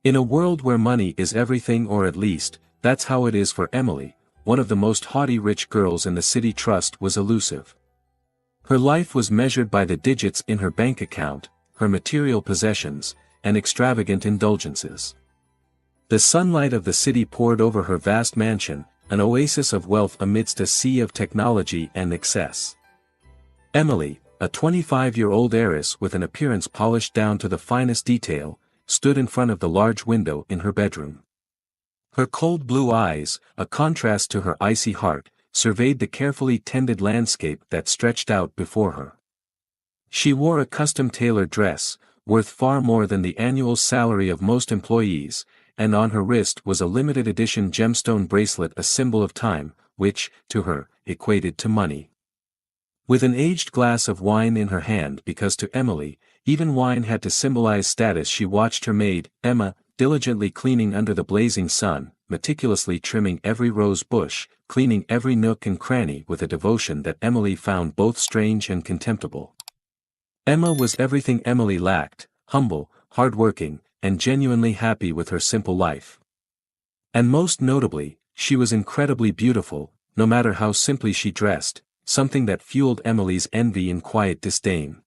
In a world where money is everything, or at least, that's how it is for Emily, one of the most haughty rich girls in the city. Trust was elusive. Her life was measured by the digits in her bank account, her material possessions, and extravagant indulgences. The sunlight of the city poured over her vast mansion, an oasis of wealth amidst a sea of technology and excess. Emily, a 25-year-old heiress with an appearance polished down to the finest detail, stood in front of the large window in her bedroom. Her cold blue eyes, a contrast to her icy heart, surveyed the carefully tended landscape that stretched out before her. She wore a custom-tailored dress, worth far more than the annual salary of most employees, and on her wrist was a limited-edition gemstone bracelet, a symbol of time, which, to her, equated to money. With an aged glass of wine in her hand, because to Emily, even wine had to symbolize status, she watched her maid, Emma, diligently cleaning under the blazing sun, meticulously trimming every rose bush, cleaning every nook and cranny with a devotion that Emily found both strange and contemptible. Emma was everything Emily lacked: humble, hard-working, and genuinely happy with her simple life. And most notably, she was incredibly beautiful, no matter how simply she dressed, something that fueled Emily's envy and quiet disdain.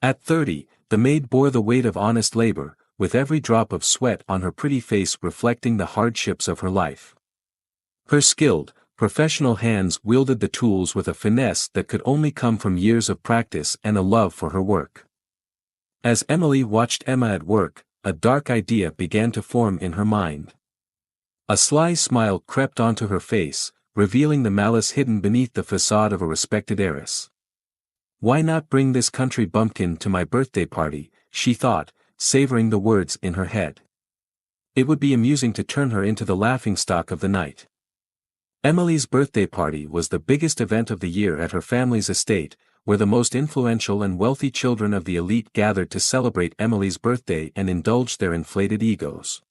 At 30, the maid bore the weight of honest labor, with every drop of sweat on her pretty face reflecting the hardships of her life. Her skilled, professional hands wielded the tools with a finesse that could only come from years of practice and a love for her work. As Emily watched Emma at work, a dark idea began to form in her mind. A sly smile crept onto her face, revealing the malice hidden beneath the facade of a respected heiress. "Why not bring this country bumpkin to my birthday party?" she thought, savoring the words in her head. It would be amusing to turn her into the laughingstock of the night. Emily's birthday party was the biggest event of the year at her family's estate, where the most influential and wealthy children of the elite gathered to celebrate Emily's birthday and indulge their inflated egos.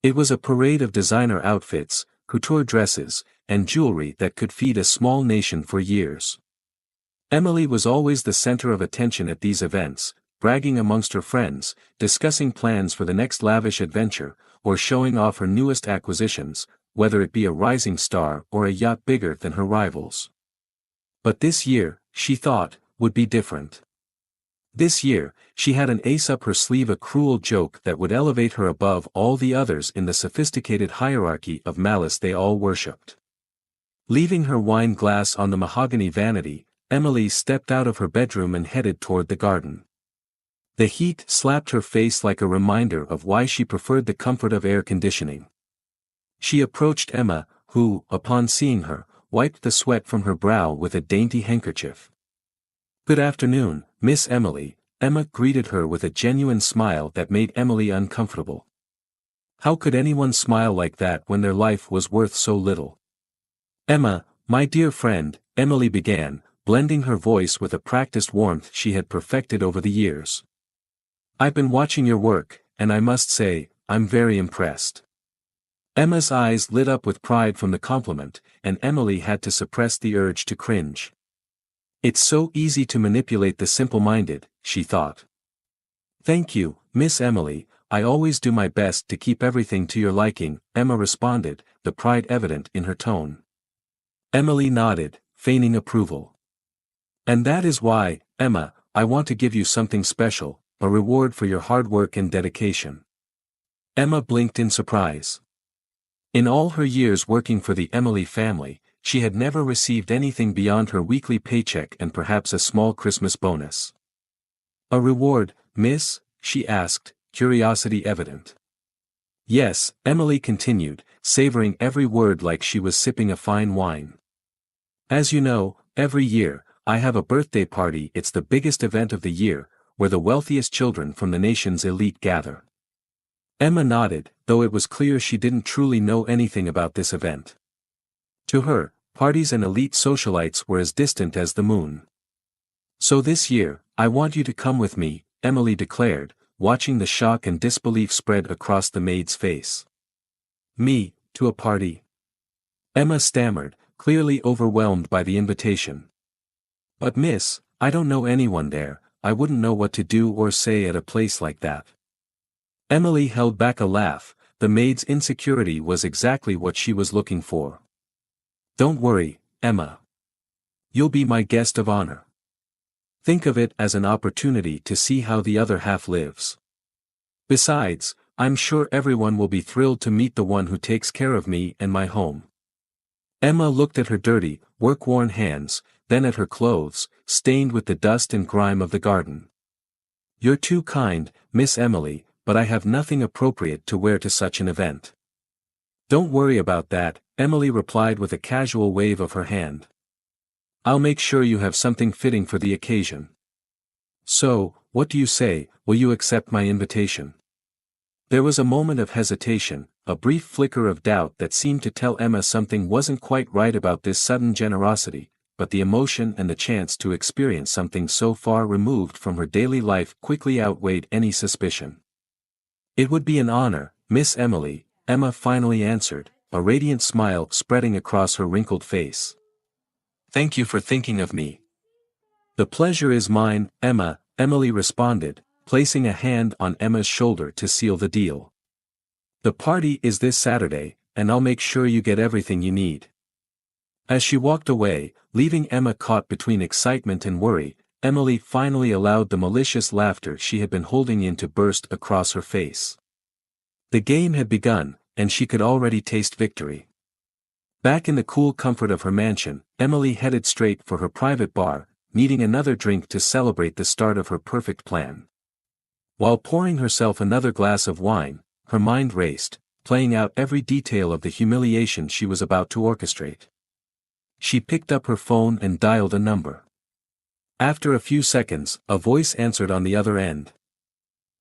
It was a parade of designer outfits, couture dresses, and jewelry that could feed a small nation for years. Emily was always the center of attention at these events, bragging amongst her friends, discussing plans for the next lavish adventure, or showing off her newest acquisitions, whether it be a rising star or a yacht bigger than her rivals. But this year, she thought, would be different. This year, she had an ace up her sleeve, a cruel joke that would elevate her above all the others in the sophisticated hierarchy of malice they all worshipped. Leaving her wine glass on the mahogany vanity, Emily stepped out of her bedroom and headed toward the garden. The heat slapped her face like a reminder of why she preferred the comfort of air conditioning. She approached Emma, who, upon seeing her, wiped the sweat from her brow with a dainty handkerchief. "Good afternoon, Miss Emily," Emma greeted her with a genuine smile that made Emily uncomfortable. How could anyone smile like that when their life was worth so little? "Emma, my dear friend," Emily began, blending her voice with a practiced warmth she had perfected over the years. "I've been watching your work, and I must say, I'm very impressed." Emma's eyes lit up with pride from the compliment, and Emily had to suppress the urge to cringe. "It's so easy to manipulate the simple-minded," she thought. "Thank you, Miss Emily, I always do my best to keep everything to your liking," Emma responded, the pride evident in her tone. Emily nodded, feigning approval. "And that is why, Emma, I want to give you something special, a reward for your hard work and dedication." Emma blinked in surprise. In all her years working for the Emily family, she had never received anything beyond her weekly paycheck and perhaps a small Christmas bonus. "A reward, miss?" she asked, curiosity evident. "Yes," Emily continued, savoring every word like she was sipping a fine wine. "As you know, every year, I have a birthday party. It's the biggest event of the year, where the wealthiest children from the nation's elite gather." Emma nodded, though it was clear she didn't truly know anything about this event. To her, parties and elite socialites were as distant as the moon. "So this year, I want you to come with me," Emily declared, watching the shock and disbelief spread across the maid's face. "Me, to a party?" Emma stammered, clearly overwhelmed by the invitation. "But miss, I don't know anyone there, I wouldn't know what to do or say at a place like that." Emily held back a laugh. The maid's insecurity was exactly what she was looking for. Don't worry, Emma. You'll be my guest of honor. Think of it as an opportunity to see how the other half lives. Besides, I'm sure everyone will be thrilled to meet the one who takes care of me and my home. Emma looked at her dirty, work-worn hands, then at her clothes, stained with the dust and grime of the garden. You're too kind, Miss Emily, but I have nothing appropriate to wear to such an event. Don't worry about that, Emily replied with a casual wave of her hand. I'll make sure you have something fitting for the occasion. So, what do you say, will you accept my invitation? There was a moment of hesitation, a brief flicker of doubt that seemed to tell Emma something wasn't quite right about this sudden generosity, but the emotion and the chance to experience something so far removed from her daily life quickly outweighed any suspicion. It would be an honor, Miss Emily, Emma finally answered, a radiant smile spreading across her wrinkled face. Thank you for thinking of me. The pleasure is mine, Emma, Emily responded, placing a hand on Emma's shoulder to seal the deal. The party is this Saturday, and I'll make sure you get everything you need. As she walked away, leaving Emma caught between excitement and worry, Emily finally allowed the malicious laughter she had been holding in to burst across her face. The game had begun, and she could already taste victory. Back in the cool comfort of her mansion, Emily headed straight for her private bar, needing another drink to celebrate the start of her perfect plan. While pouring herself another glass of wine, her mind raced, playing out every detail of the humiliation she was about to orchestrate. She picked up her phone and dialed a number. After a few seconds, a voice answered on the other end.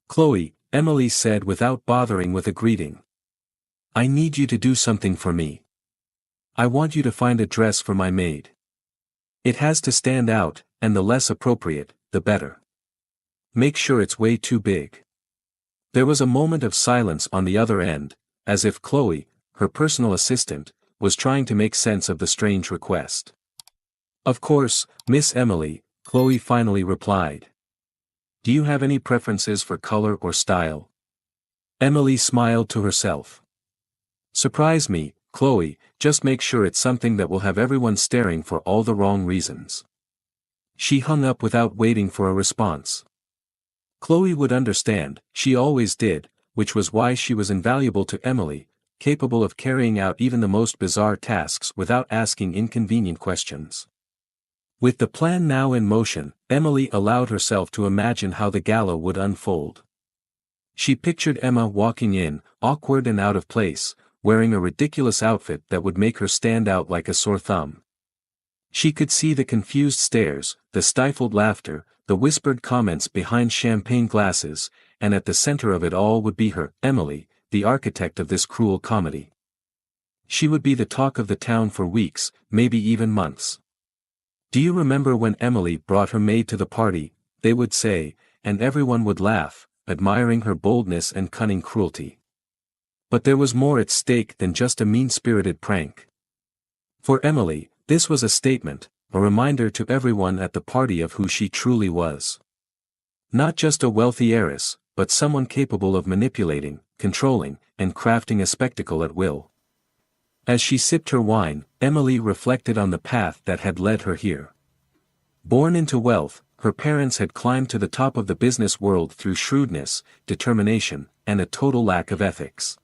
Chloe, Emily said without bothering with a greeting. I need you to do something for me. I want you to find a dress for my maid. It has to stand out, and the less appropriate, the better. Make sure it's way too big. There was a moment of silence on the other end, as if Chloe, her personal assistant, was trying to make sense of the strange request. Of course, Miss Emily, Chloe finally replied. Do you have any preferences for color or style? Emily smiled to herself. Surprise me, Chloe, just make sure it's something that will have everyone staring for all the wrong reasons. She hung up without waiting for a response. Chloe would understand, she always did, which was why she was invaluable to Emily, capable of carrying out even the most bizarre tasks without asking inconvenient questions. With the plan now in motion, Emily allowed herself to imagine how the gala would unfold. She pictured Emma walking in, awkward and out of place, wearing a ridiculous outfit that would make her stand out like a sore thumb. She could see the confused stares, the stifled laughter, the whispered comments behind champagne glasses, and at the center of it all would be her, Emily, the architect of this cruel comedy. She would be the talk of the town for weeks, maybe even months. Do you remember when Emily brought her maid to the party, they would say, and everyone would laugh, admiring her boldness and cunning cruelty. But there was more at stake than just a mean-spirited prank. For Emily, this was a statement, a reminder to everyone at the party of who she truly was. Not just a wealthy heiress, but someone capable of manipulating, controlling, and crafting a spectacle at will. As she sipped her wine, Emily reflected on the path that had led her here. Born into wealth, her parents had climbed to the top of the business world through shrewdness, determination, and a total lack of ethics.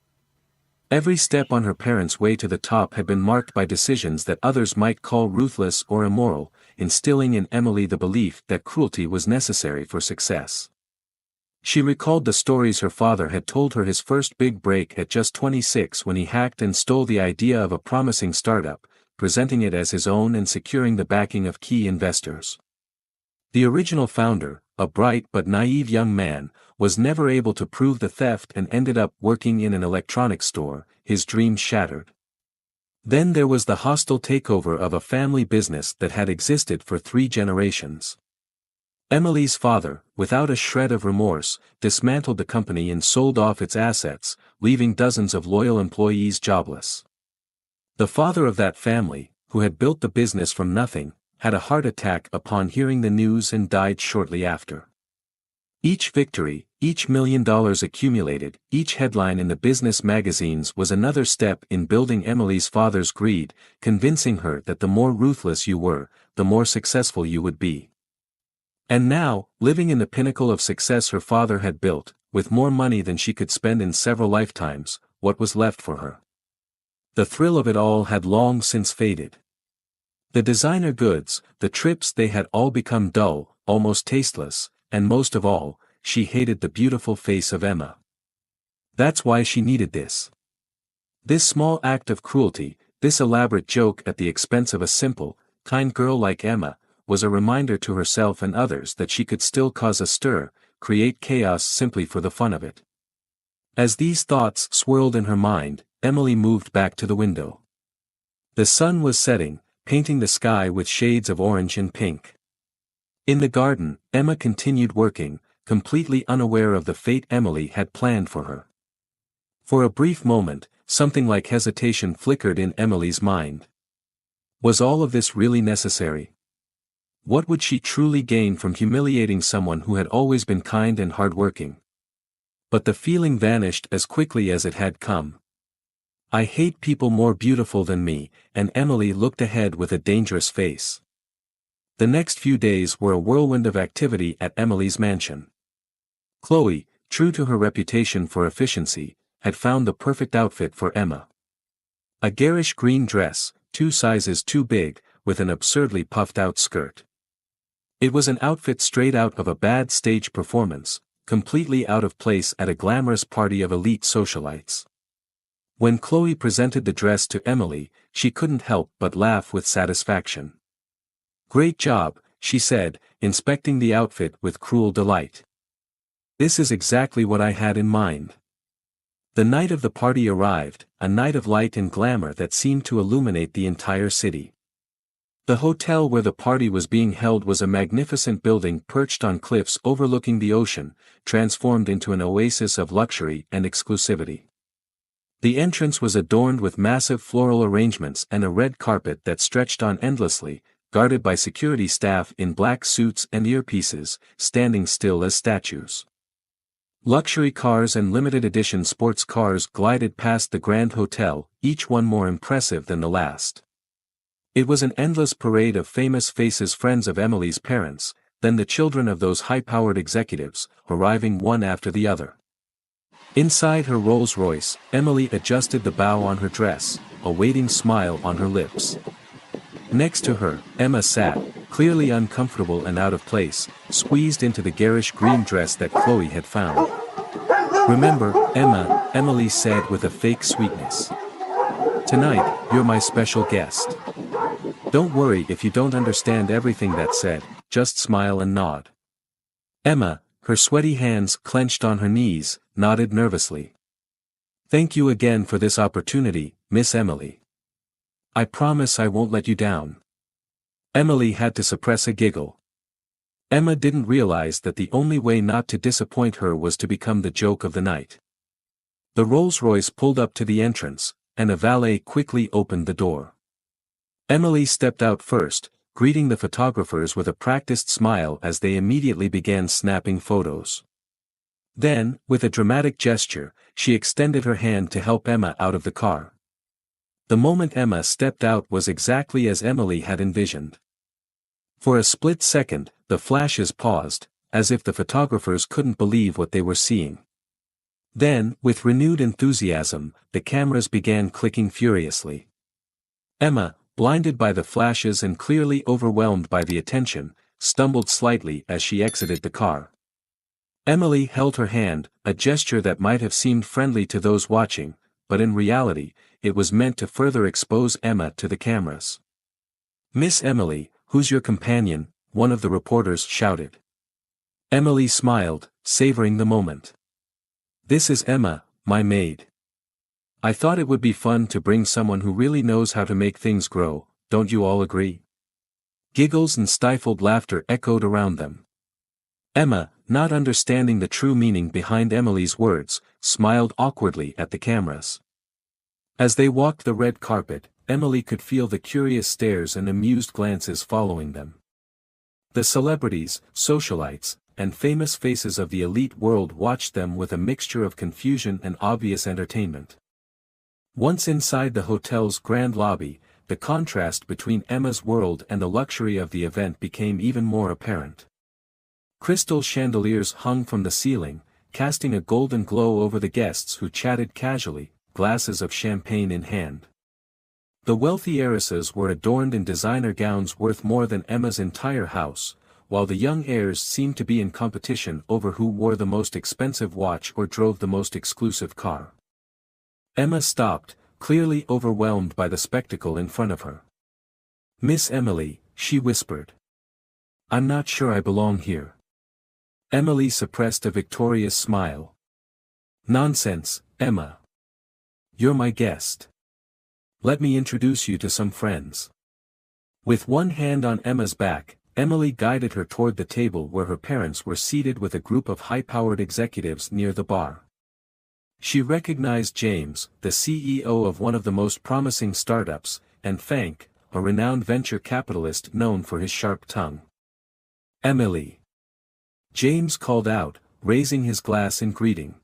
Every step on her parents' way to the top had been marked by decisions that others might call ruthless or immoral, instilling in Emily the belief that cruelty was necessary for success. She recalled the stories her father had told her his first big break at just 26 when he hacked and stole the idea of a promising startup, presenting it as his own and securing the backing of key investors. The original founder, a bright but naive young man, was never able to prove the theft and ended up working in an electronics store, his dreams shattered. Then there was the hostile takeover of a family business that had existed for 3 generations. Emily's father, without a shred of remorse, dismantled the company and sold off its assets, leaving dozens of loyal employees jobless. The father of that family, who had built the business from nothing, had a heart attack upon hearing the news and died shortly after. Each victory, each $1 million accumulated, each headline in the business magazines was another step in building Emily's father's greed, convincing her that the more ruthless you were, the more successful you would be. And now, living in the pinnacle of success her father had built, with more money than she could spend in several lifetimes, what was left for her? The thrill of it all had long since faded. The designer goods, the trips, they had all become dull, almost tasteless, and most of all, she hated the beautiful face of Emma. That's why she needed this. This small act of cruelty, this elaborate joke at the expense of a simple, kind girl like Emma, was a reminder to herself and others that she could still cause a stir, create chaos simply for the fun of it. As these thoughts swirled in her mind, Emily moved back to the window. The sun was setting, painting the sky with shades of orange and pink. In the garden, Emma continued working, completely unaware of the fate Emily had planned for her. For a brief moment, something like hesitation flickered in Emily's mind. Was all of this really necessary? What would she truly gain from humiliating someone who had always been kind and hardworking? But the feeling vanished as quickly as it had come. I hate people more beautiful than me, and Emily looked ahead with a dangerous face. The next few days were a whirlwind of activity at Emily's mansion. Chloe, true to her reputation for efficiency, had found the perfect outfit for Emma. A garish green dress, 2 sizes too big, with an absurdly puffed-out skirt. It was an outfit straight out of a bad stage performance, completely out of place at a glamorous party of elite socialites. When Chloe presented the dress to Emily, she couldn't help but laugh with satisfaction. "Great job," she said, inspecting the outfit with cruel delight. "This is exactly what I had in mind." The night of the party arrived, a night of light and glamour that seemed to illuminate the entire city. The hotel where the party was being held was a magnificent building perched on cliffs overlooking the ocean, transformed into an oasis of luxury and exclusivity. The entrance was adorned with massive floral arrangements and a red carpet that stretched on endlessly, guarded by security staff in black suits and earpieces, standing still as statues. Luxury cars and limited-edition sports cars glided past the Grand Hotel, each one more impressive than the last. It was an endless parade of famous faces, friends of Emily's parents, then the children of those high-powered executives, arriving one after the other. Inside her Rolls-Royce, Emily adjusted the bow on her dress, a waiting smile on her lips. Next to her, Emma sat, clearly uncomfortable and out of place, squeezed into the garish green dress that Chloe had found. "Remember, Emma," Emily said with a fake sweetness. "Tonight, you're my special guest. Don't worry if you don't understand everything that's said, just smile and nod." Emma, her sweaty hands clenched on her knees, nodded nervously. "Thank you again for this opportunity, Miss Emily. I promise I won't let you down." Emily had to suppress a giggle. Emma didn't realize that the only way not to disappoint her was to become the joke of the night. The Rolls-Royce pulled up to the entrance, and a valet quickly opened the door. Emily stepped out first, greeting the photographers with a practiced smile as they immediately began snapping photos. Then, with a dramatic gesture, she extended her hand to help Emma out of the car. The moment Emma stepped out was exactly as Emily had envisioned. For a split second, the flashes paused, as if the photographers couldn't believe what they were seeing. Then, with renewed enthusiasm, the cameras began clicking furiously. Emma, blinded by the flashes and clearly overwhelmed by the attention, stumbled slightly as she exited the car. Emily held her hand, a gesture that might have seemed friendly to those watching, but in reality, it was meant to further expose Emma to the cameras. "Miss Emily, who's your companion?" one of the reporters shouted. Emily smiled, savoring the moment. "This is Emma, my maid. I thought it would be fun to bring someone who really knows how to make things grow, don't you all agree?" Giggles and stifled laughter echoed around them. Emma, not understanding the true meaning behind Emily's words, smiled awkwardly at the cameras. As they walked the red carpet, Emily could feel the curious stares and amused glances following them. The celebrities, socialites, and famous faces of the elite world watched them with a mixture of confusion and obvious entertainment. Once inside the hotel's grand lobby, the contrast between Emma's world and the luxury of the event became even more apparent. Crystal chandeliers hung from the ceiling, casting a golden glow over the guests who chatted casually, glasses of champagne in hand. The wealthy heiresses were adorned in designer gowns worth more than Emma's entire house, while the young heirs seemed to be in competition over who wore the most expensive watch or drove the most exclusive car. Emma stopped, clearly overwhelmed by the spectacle in front of her. "Miss Emily," she whispered. "I'm not sure I belong here." Emily suppressed a victorious smile. "Nonsense, Emma. You're my guest. Let me introduce you to some friends." With one hand on Emma's back, Emily guided her toward the table where her parents were seated with a group of high-powered executives near the bar. She recognized James, the CEO of one of the most promising startups, and Frank, a renowned venture capitalist known for his sharp tongue. "Emily," James called out, raising his glass in greeting.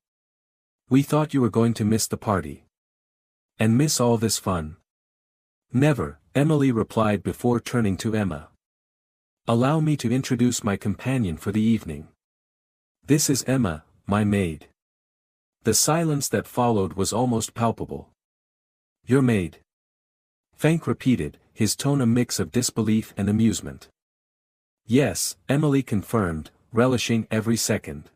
"We thought you were going to miss the party. And miss all this fun." "Never," Emily replied before turning to Emma. "Allow me to introduce my companion for the evening. This is Emma, my maid." The silence that followed was almost palpable. "Your maid?" Frank repeated, his tone a mix of disbelief and amusement. "Yes," Emily confirmed, relishing every second.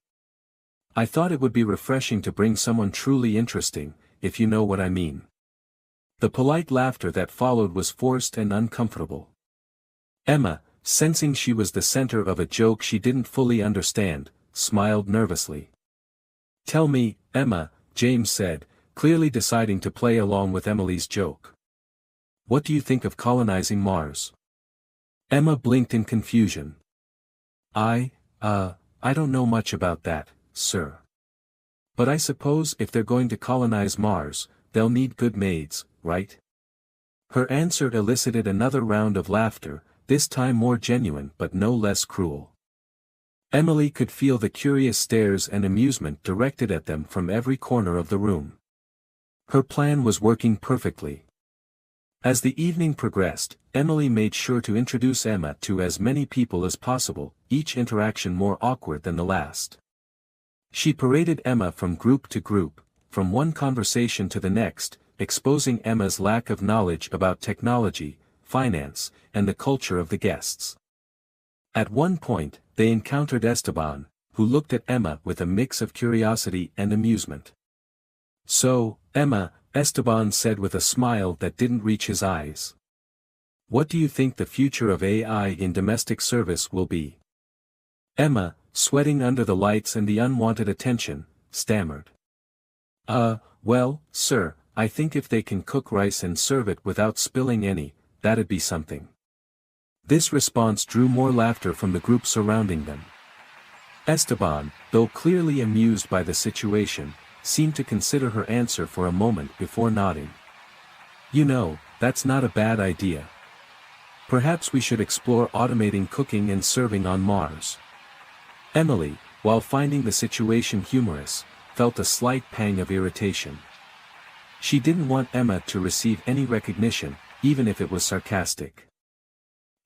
"I thought it would be refreshing to bring someone truly interesting, if you know what I mean." The polite laughter that followed was forced and uncomfortable. Emma, sensing she was the center of a joke she didn't fully understand, smiled nervously. "Tell me, Emma," James said, clearly deciding to play along with Emily's joke. "What do you think of colonizing Mars?" Emma blinked in confusion. I don't know much about that, sir. But I suppose if they're going to colonize Mars, they'll need good maids, right?" Her answer elicited another round of laughter, this time more genuine but no less cruel. Emily could feel the curious stares and amusement directed at them from every corner of the room. Her plan was working perfectly. As the evening progressed, Emily made sure to introduce Emma to as many people as possible, each interaction more awkward than the last. She paraded Emma from group to group, from one conversation to the next, exposing Emma's lack of knowledge about technology, finance, and the culture of the guests. At one point, they encountered Esteban, who looked at Emma with a mix of curiosity and amusement. "So, Emma," Esteban said with a smile that didn't reach his eyes. "What do you think the future of AI in domestic service will be?" Emma, sweating under the lights and the unwanted attention, stammered. Well, sir, I think if they can cook rice and serve it without spilling any, that'd be something." This response drew more laughter from the group surrounding them. Esteban, though clearly amused by the situation, seemed to consider her answer for a moment before nodding. "You know, that's not a bad idea. Perhaps we should explore automating cooking and serving on Mars." Emily, while finding the situation humorous, felt a slight pang of irritation. She didn't want Emma to receive any recognition, even if it was sarcastic.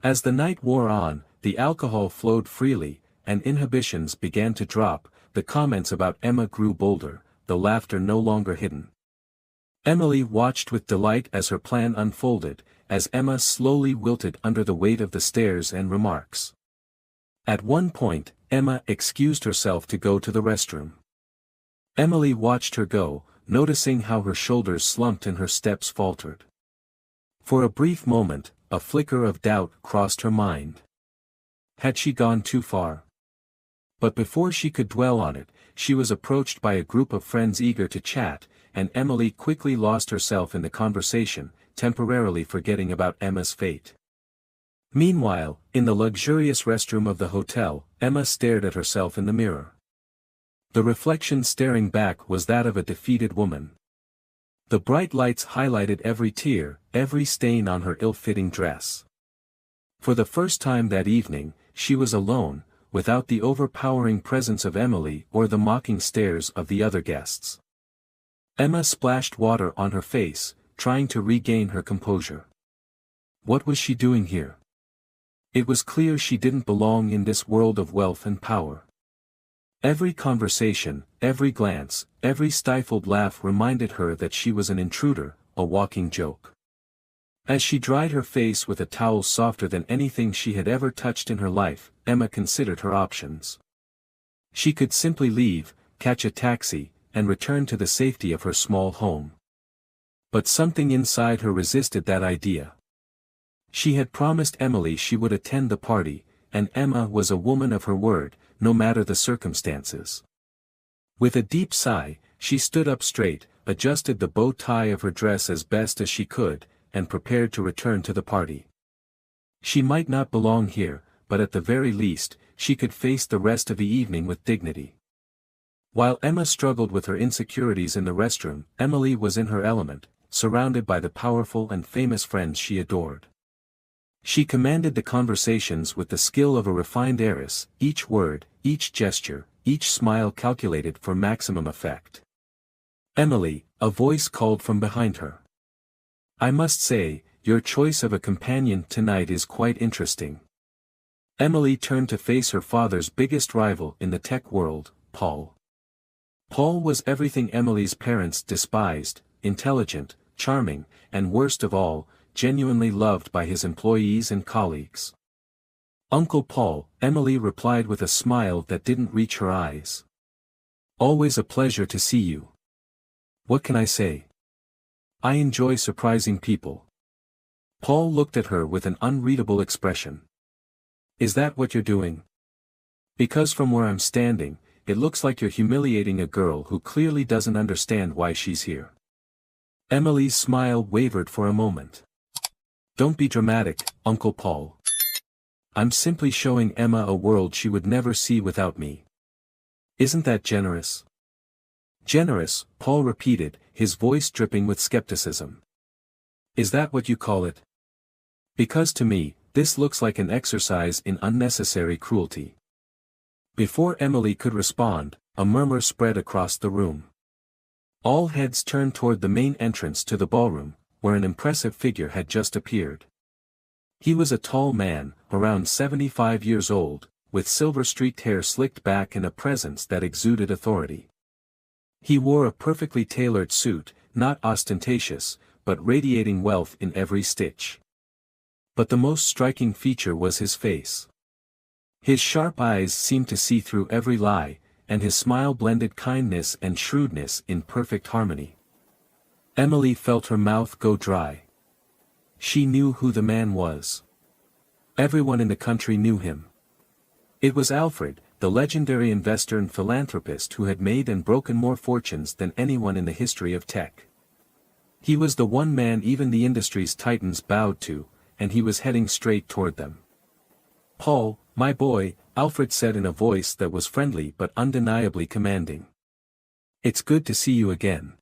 As the night wore on, the alcohol flowed freely, and inhibitions began to drop, the comments about Emma grew bolder, the laughter no longer hidden. Emily watched with delight as her plan unfolded, as Emma slowly wilted under the weight of the stares and remarks. At one point, Emma excused herself to go to the restroom. Emily watched her go, noticing how her shoulders slumped and her steps faltered. For a brief moment, a flicker of doubt crossed her mind. Had she gone too far? But before she could dwell on it, she was approached by a group of friends eager to chat, and Emily quickly lost herself in the conversation, temporarily forgetting about Emma's fate. Meanwhile, in the luxurious restroom of the hotel, Emma stared at herself in the mirror. The reflection staring back was that of a defeated woman. The bright lights highlighted every tear, every stain on her ill-fitting dress. For the first time that evening, she was alone, without the overpowering presence of Emily or the mocking stares of the other guests. Emma splashed water on her face, trying to regain her composure. What was she doing here? It was clear she didn't belong in this world of wealth and power. Every conversation, every glance, every stifled laugh reminded her that she was an intruder, a walking joke. As she dried her face with a towel softer than anything she had ever touched in her life, Emma considered her options. She could simply leave, catch a taxi, and return to the safety of her small home. But something inside her resisted that idea. She had promised Emily she would attend the party, and Emma was a woman of her word, no matter the circumstances. With a deep sigh, she stood up straight, adjusted the bow tie of her dress as best as she could, and prepared to return to the party. She might not belong here, but at the very least, she could face the rest of the evening with dignity. While Emma struggled with her insecurities in the restroom, Emily was in her element, surrounded by the powerful and famous friends she adored. She commanded the conversations with the skill of a refined heiress, each word, each gesture, each smile calculated for maximum effect. "Emily," a voice called from behind her. "I must say, your choice of a companion tonight is quite interesting." Emily turned to face her father's biggest rival in the tech world, Paul. Paul was everything Emily's parents despised: intelligent, charming, and worst of all, genuinely loved by his employees and colleagues. "Uncle Paul," Emily replied with a smile that didn't reach her eyes. "Always a pleasure to see you. What can I say? I enjoy surprising people." Paul looked at her with an unreadable expression. "Is that what you're doing? Because from where I'm standing, it looks like you're humiliating a girl who clearly doesn't understand why she's here." Emily's smile wavered for a moment. "Don't be dramatic, Uncle Paul. I'm simply showing Emma a world she would never see without me. Isn't that generous?" "Generous," Paul repeated, his voice dripping with skepticism. "Is that what you call it? Because to me, this looks like an exercise in unnecessary cruelty." Before Emily could respond, a murmur spread across the room. All heads turned toward the main entrance to the ballroom, where an impressive figure had just appeared. He was a tall man, around 75 years old, with silver-streaked hair slicked back and a presence that exuded authority. He wore a perfectly tailored suit, not ostentatious, but radiating wealth in every stitch. But the most striking feature was his face. His sharp eyes seemed to see through every lie, and his smile blended kindness and shrewdness in perfect harmony. Emily felt her mouth go dry. She knew who the man was. Everyone in the country knew him. It was Alfred, the legendary investor and philanthropist who had made and broken more fortunes than anyone in the history of tech. He was the one man even the industry's titans bowed to, and he was heading straight toward them. "Paul, my boy," Alfred said in a voice that was friendly but undeniably commanding. "It's good to see you again.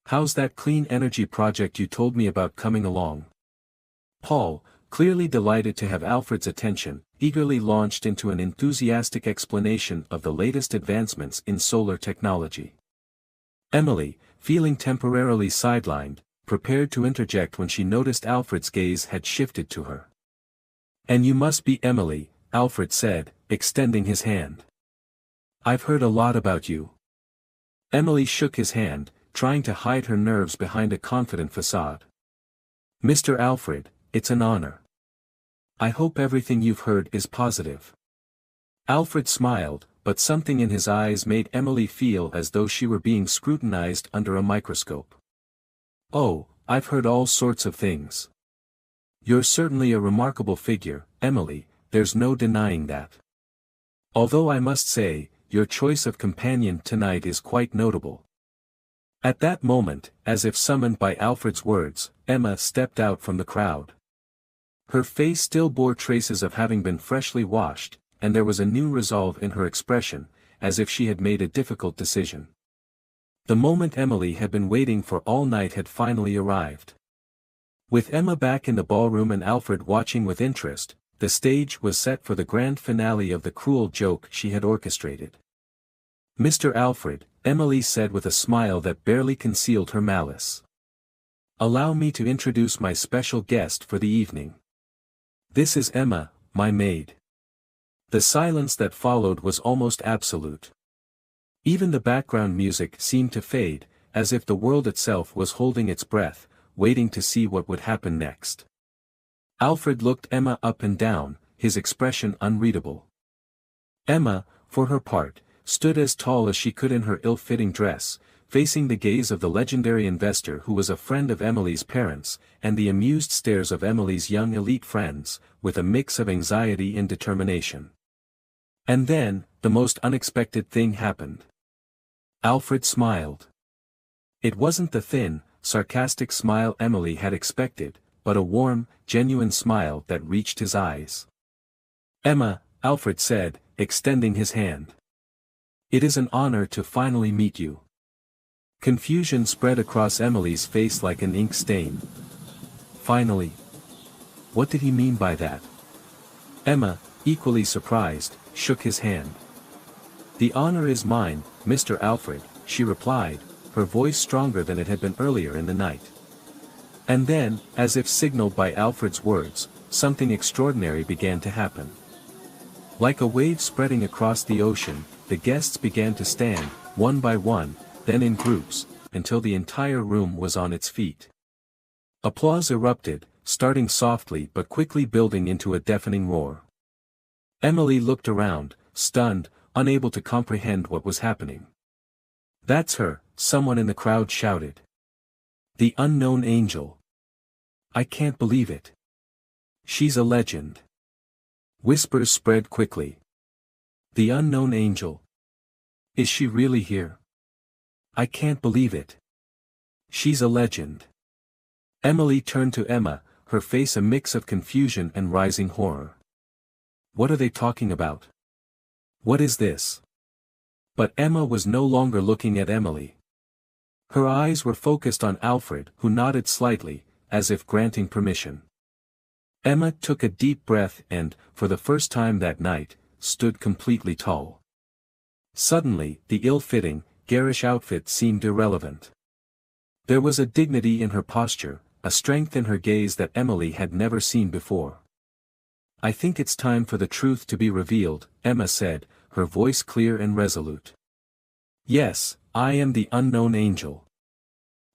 How's that clean energy project you told me about coming along?" Paul, clearly delighted to have Alfred's attention, eagerly launched into an enthusiastic explanation of the latest advancements in solar technology. Emily, feeling temporarily sidelined, prepared to interject when she noticed Alfred's gaze had shifted to her. "And you must be Emily," Alfred said, extending his hand. "I've heard a lot about you." Emily shook his hand, trying to hide her nerves behind a confident facade. "Mr. Alfred, it's an honor. I hope everything you've heard is positive." Alfred smiled, but something in his eyes made Emily feel as though she were being scrutinized under a microscope. "Oh, I've heard all sorts of things. You're certainly a remarkable figure, Emily, there's no denying that. Although I must say, your choice of companion tonight is quite notable." At that moment, as if summoned by Alfred's words, Emma stepped out from the crowd. Her face still bore traces of having been freshly washed, and there was a new resolve in her expression, as if she had made a difficult decision. The moment Emily had been waiting for all night had finally arrived. With Emma back in the ballroom and Alfred watching with interest, the stage was set for the grand finale of the cruel joke she had orchestrated. "Mr. Alfred," Emily said with a smile that barely concealed her malice. "Allow me to introduce my special guest for the evening. This is Emma, my maid." The silence that followed was almost absolute. Even the background music seemed to fade, as if the world itself was holding its breath, waiting to see what would happen next. Alfred looked Emma up and down, his expression unreadable. Emma, for her part, stood as tall as she could in her ill-fitting dress, facing the gaze of the legendary investor who was a friend of Emily's parents, and the amused stares of Emily's young elite friends, with a mix of anxiety and determination. And then, the most unexpected thing happened. Alfred smiled. It wasn't the thin, sarcastic smile Emily had expected, but a warm, genuine smile that reached his eyes. "Emma," Alfred said, extending his hand. "It is an honor to finally meet you." Confusion spread across Emily's face like an ink stain. Finally. What did he mean by that? Emma, equally surprised, shook his hand. "The honor is mine, Mr. Alfred," she replied, her voice stronger than it had been earlier in the night. And then, as if signaled by Alfred's words, something extraordinary began to happen. Like a wave spreading across the ocean, the guests began to stand, one by one, then in groups, until the entire room was on its feet. Applause erupted, starting softly but quickly building into a deafening roar. Emily looked around, stunned, unable to comprehend what was happening. "That's her," someone in the crowd shouted. "The unknown angel. I can't believe it. She's a legend." Whispers spread quickly. "The unknown angel. Is she really here? I can't believe it. She's a legend." Emily turned to Emma, her face a mix of confusion and rising horror. "What are they talking about? What is this?" But Emma was no longer looking at Emily. Her eyes were focused on Alfred, who nodded slightly, as if granting permission. Emma took a deep breath and, for the first time that night, stood completely tall. Suddenly, the ill-fitting, garish outfit seemed irrelevant. There was a dignity in her posture, a strength in her gaze that Emily had never seen before. "I think it's time for the truth to be revealed," Emma said, her voice clear and resolute. "Yes, I am the unknown angel."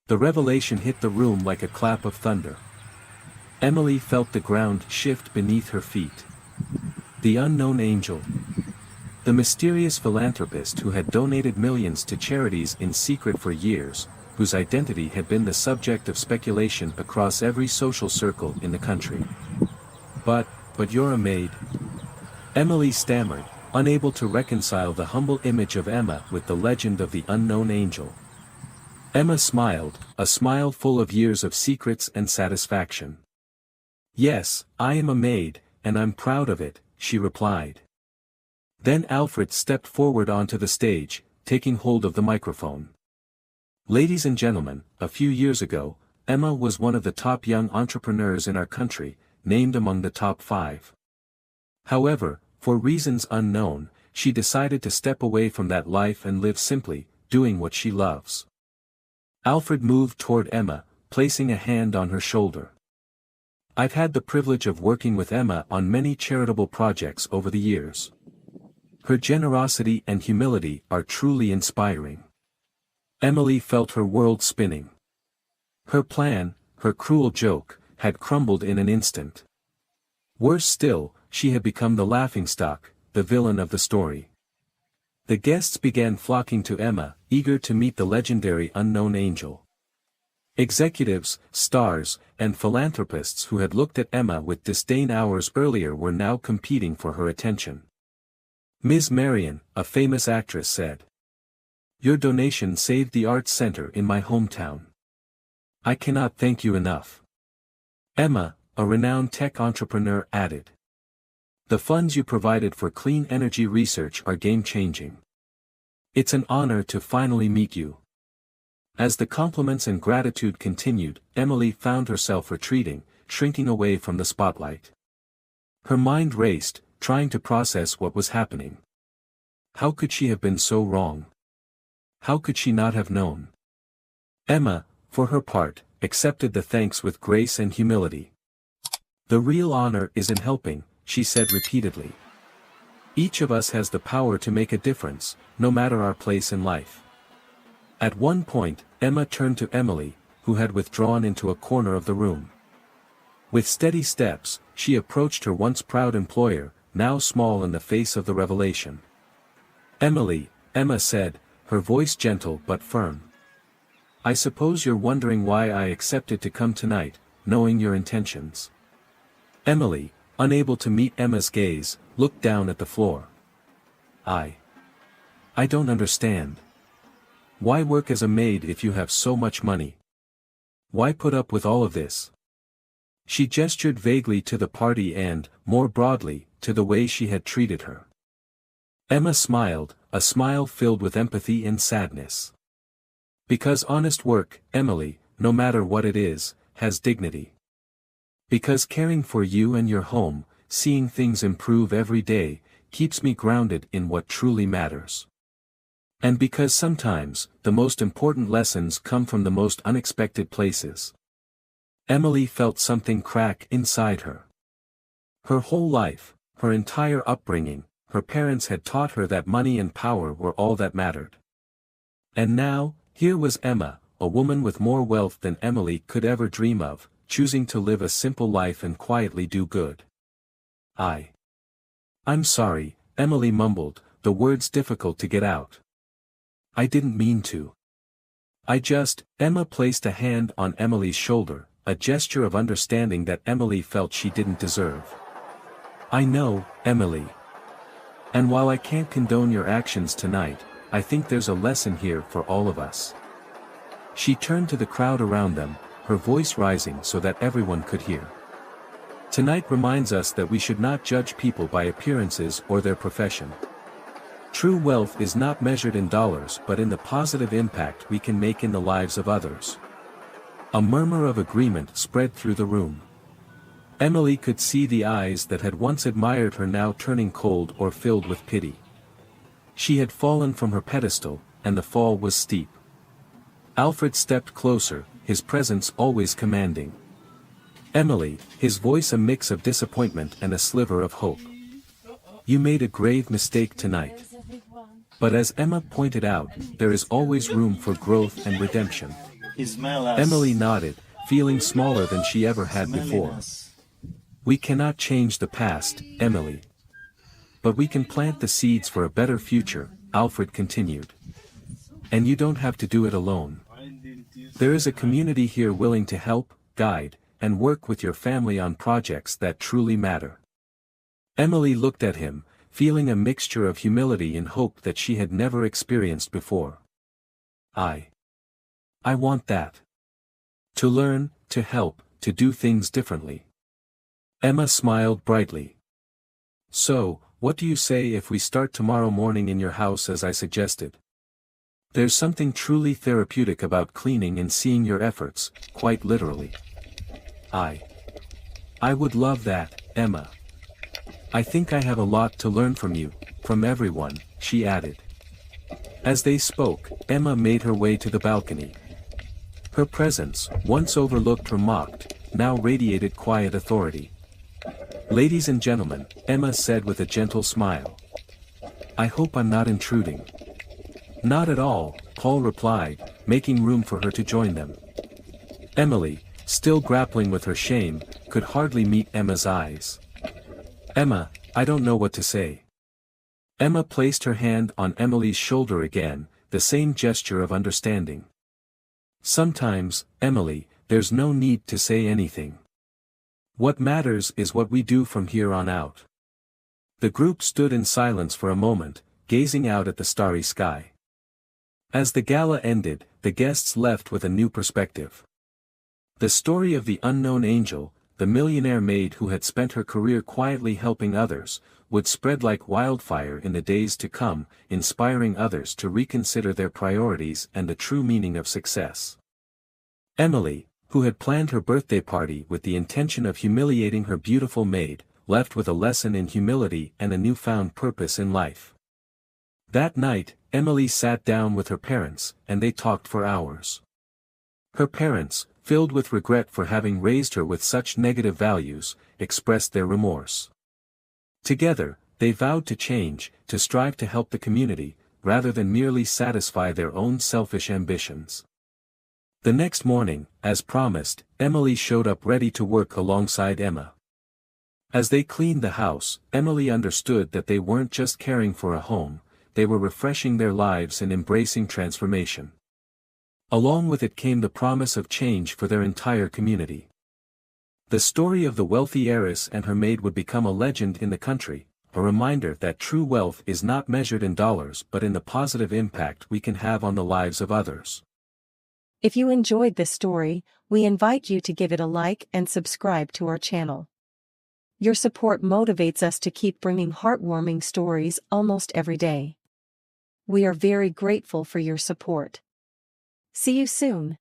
The revelation hit the room like a clap of thunder. Emily felt the ground shift beneath her feet. The unknown angel. The mysterious philanthropist who had donated millions to charities in secret for years, whose identity had been the subject of speculation across every social circle in the country. But you're a maid?" Emily stammered, unable to reconcile the humble image of Emma with the legend of the unknown angel. Emma smiled, a smile full of years of secrets and satisfaction. "Yes, I am a maid, and I'm proud of it," she replied. Then Alfred stepped forward onto the stage, taking hold of the microphone. "Ladies and gentlemen, a few years ago, Emma was one of the top young entrepreneurs in our country, named among the top 5. However, for reasons unknown, she decided to step away from that life and live simply, doing what she loves." Alfred moved toward Emma, placing a hand on her shoulder. "I've had the privilege of working with Emma on many charitable projects over the years. Her generosity and humility are truly inspiring." Emily felt her world spinning. Her plan, her cruel joke, had crumbled in an instant. Worse still, she had become the laughingstock, the villain of the story. The guests began flocking to Emma, eager to meet the legendary unknown angel. Executives, stars, and philanthropists who had looked at Emma with disdain hours earlier were now competing for her attention. Ms. Marion, a famous actress said, "Your donation saved the arts center in my hometown. I cannot thank you enough." Emma, a renowned tech entrepreneur, added, "The funds you provided for clean energy research are game-changing. It's an honor to finally meet you." As the compliments and gratitude continued, Emily found herself retreating, shrinking away from the spotlight. Her mind raced, trying to process what was happening. How could she have been so wrong? How could she not have known? Emma, for her part, accepted the thanks with grace and humility. The real honor is in helping, she said repeatedly. Each of us has the power to make a difference, no matter our place in life. At one point, Emma turned to Emily, who had withdrawn into a corner of the room. With steady steps, she approached her once proud employer, now small in the face of the revelation. "Emily," Emma said, her voice gentle but firm. "I suppose you're wondering why I accepted to come tonight, knowing your intentions." Emily, unable to meet Emma's gaze, looked down at the floor. I don't understand. Why work as a maid if you have so much money? Why put up with all of this?" She gestured vaguely to the party and, more broadly, to the way she had treated her. Emma smiled, a smile filled with empathy and sadness. "Because honest work, Emily, no matter what it is, has dignity. Because caring for you and your home, seeing things improve every day, keeps me grounded in what truly matters. And because sometimes, the most important lessons come from the most unexpected places." Emily felt something crack inside her. Her whole life, her entire upbringing, her parents had taught her that money and power were all that mattered. And now, here was Emma, a woman with more wealth than Emily could ever dream of, choosing to live a simple life and quietly do good. I'm sorry," Emily mumbled, the words difficult to get out. "I didn't mean to. Emma placed a hand on Emily's shoulder, a gesture of understanding that Emily felt she didn't deserve. "I know, Emily. And while I can't condone your actions tonight, I think there's a lesson here for all of us." She turned to the crowd around them, her voice rising so that everyone could hear. "Tonight reminds us that we should not judge people by appearances or their profession. True wealth is not measured in dollars but in the positive impact we can make in the lives of others." A murmur of agreement spread through the room. Emily could see the eyes that had once admired her now turning cold or filled with pity. She had fallen from her pedestal, and the fall was steep. Alfred stepped closer, his presence always commanding. "Emily," his voice a mix of disappointment and a sliver of hope. "You made a grave mistake tonight. But as Emma pointed out, there is always room for growth and redemption." Emily nodded, feeling smaller than she ever had before. "We cannot change the past, Emily. But we can plant the seeds for a better future," Alfred continued. "And you don't have to do it alone. There is a community here willing to help, guide, and work with your family on projects that truly matter." Emily looked at him, feeling a mixture of humility and hope that she had never experienced before. I want that. To learn, to help, to do things differently." Emma smiled brightly. "So, what do you say if we start tomorrow morning in your house as I suggested? There's something truly therapeutic about cleaning and seeing your efforts, quite literally." I would love that, Emma. "I think I have a lot to learn from you, from everyone," she added. As they spoke, Emma made her way to the balcony. Her presence, once overlooked or mocked, now radiated quiet authority. "Ladies and gentlemen," Emma said with a gentle smile. "I hope I'm not intruding." "Not at all," Paul replied, making room for her to join them. Emily, still grappling with her shame, could hardly meet Emma's eyes. "Emma, I don't know what to say." Emma placed her hand on Emily's shoulder again, the same gesture of understanding. "Sometimes, Emily, there's no need to say anything. What matters is what we do from here on out." The group stood in silence for a moment, gazing out at the starry sky. As the gala ended, the guests left with a new perspective. The story of the unknown angel, the millionaire maid who had spent her career quietly helping others, would spread like wildfire in the days to come, inspiring others to reconsider their priorities and the true meaning of success. Emily, who had planned her birthday party with the intention of humiliating her beautiful maid, left with a lesson in humility and a newfound purpose in life. That night, Emily sat down with her parents, and they talked for hours. Her parents, filled with regret for having raised her with such negative values, expressed their remorse. Together, they vowed to change, to strive to help the community, rather than merely satisfy their own selfish ambitions. The next morning, as promised, Emily showed up ready to work alongside Emma. As they cleaned the house, Emily understood that they weren't just caring for a home, they were refreshing their lives and embracing transformation. Along with it came the promise of change for their entire community. The story of the wealthy heiress and her maid would become a legend in the country, a reminder that true wealth is not measured in dollars but in the positive impact we can have on the lives of others. If you enjoyed this story, we invite you to give it a like and subscribe to our channel. Your support motivates us to keep bringing heartwarming stories almost every day. We are very grateful for your support. See you soon.